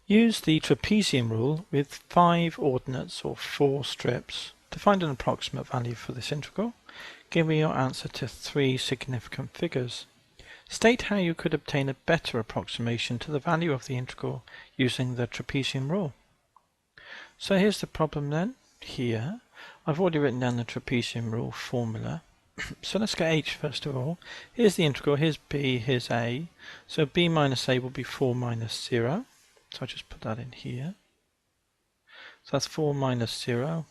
Use the trapezium rule with 5 ordinates or 4 strips to find an approximate value for this integral, giving your answer to 3 significant figures. State how you could obtain a better approximation to the value of the integral using the trapezium rule. So here's the problem then. Here, I've already written down the trapezium rule formula. So let's get h first of all. Here's the integral, here's b, here's a. So b minus a will be 4 minus 0. So I'll just put that in here. So that's 4 minus 0.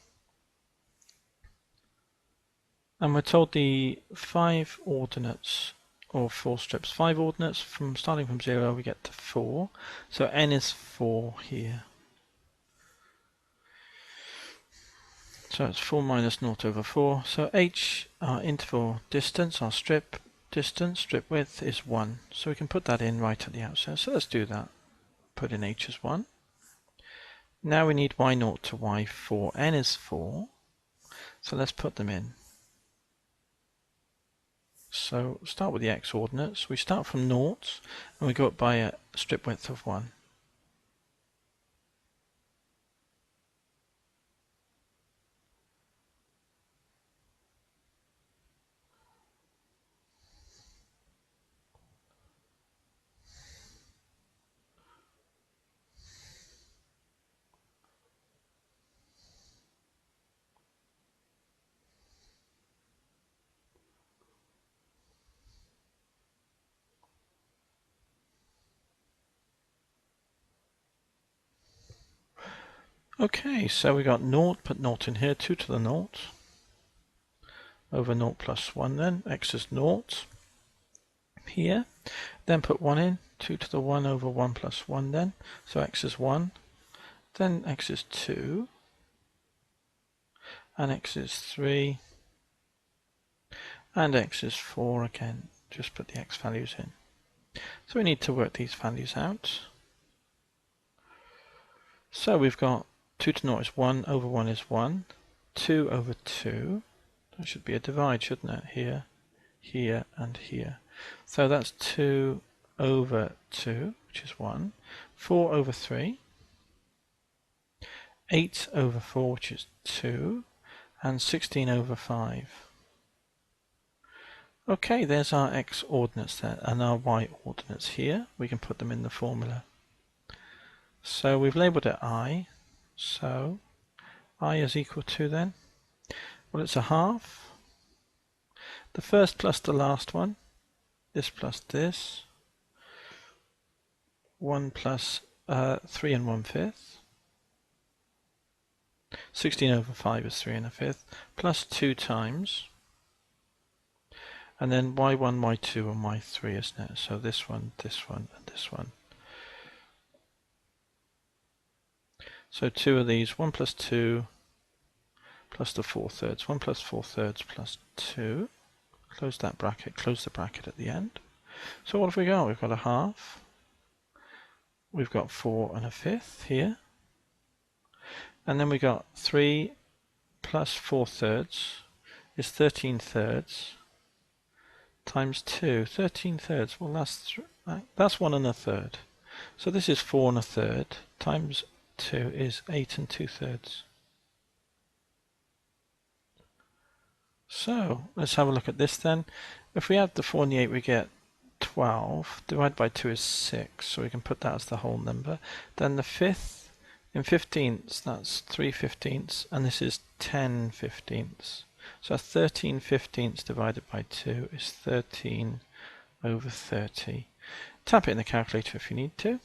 And we're told the 5 ordinates, or 4 strips. 5 ordinates from starting from 0 we get to 4. So n is 4 here. So it's 4 minus 0 over 4. So h, our interval distance, our strip distance, strip width is 1. So we can put that in right at the outset. So let's do that. Put in h as 1. Now we need y0 to y4. N is 4. So let's put them in. So start with the x ordinates. We start from 0 and we go up by a strip width of 1. Okay, so we got 0, put 0 in here, 2 to the 0, over 0 plus 1 then, x is 0, here, then put 1 in, 2 to the 1 over 1 plus 1 then, so x is 1, then x is 2, and x is 3, and x is 4 again, just put the x values in. So we need to work these values out. So we've got 2 to 0 is 1, over 1 is 1, 2 over 2, that should be a divide, shouldn't it? Here, here, and here. So that's 2 over 2, which is 1, 4 over 3, 8 over 4, which is 2, and 16 over 5. Okay, there's our x ordinates there, and our y ordinates here. We can put them in the formula. So we've labelled it I, so I is equal to then, well it's a half, the first plus the last one, this plus this, 1 plus 3 and 1/5, 16 over 5 is 3 and a fifth, plus 2 times, and then y1, y2 and y3 isn't it, so this one, and this one. So 2 of these, 1 plus 2 plus the 4/3, 1 plus 4/3 plus 2. Close that bracket, close the bracket at the end. So what have we got? We've got a half. We've got 4 and a fifth here. And then we got 3 plus 4/3 is 13/3 times 2. 13/3, well that's 1 1/3. So this is 4 1/3 times 2 is 8 2/3. So let's have a look at this then. If we add the 4 and the 8 we get 12, divided by 2 is 6, so we can put that as the whole number. Then the fifth, in 15ths, that's 3/15, and this is 10/15. So 13/15 divided by 2 is 13 over 30. Tap it in the calculator if you need to.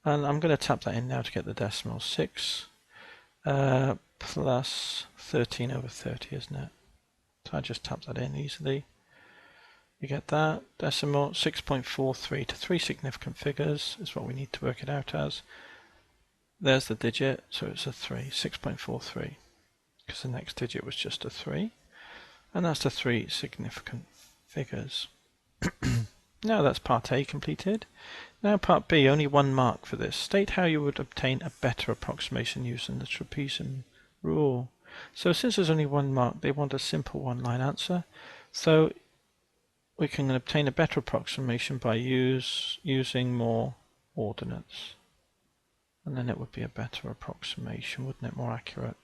And I'm going to tap that in now to get the decimal. 6 plus 13 over 30, isn't it? So I just tap that in easily. You get that. Decimal 6.43 to 3 significant figures is what we need to work it out as. There's the digit, so it's a 3, 6.43, because the next digit was just a 3. And that's the 3 significant figures. Now that's part A completed. Now part B, only 1 mark for this. State how you would obtain a better approximation using the trapezium rule. So since there's only 1 mark, they want a simple one-line answer. So we can obtain a better approximation by using more ordinates. and then it would be a better approximation, wouldn't it? More accurate.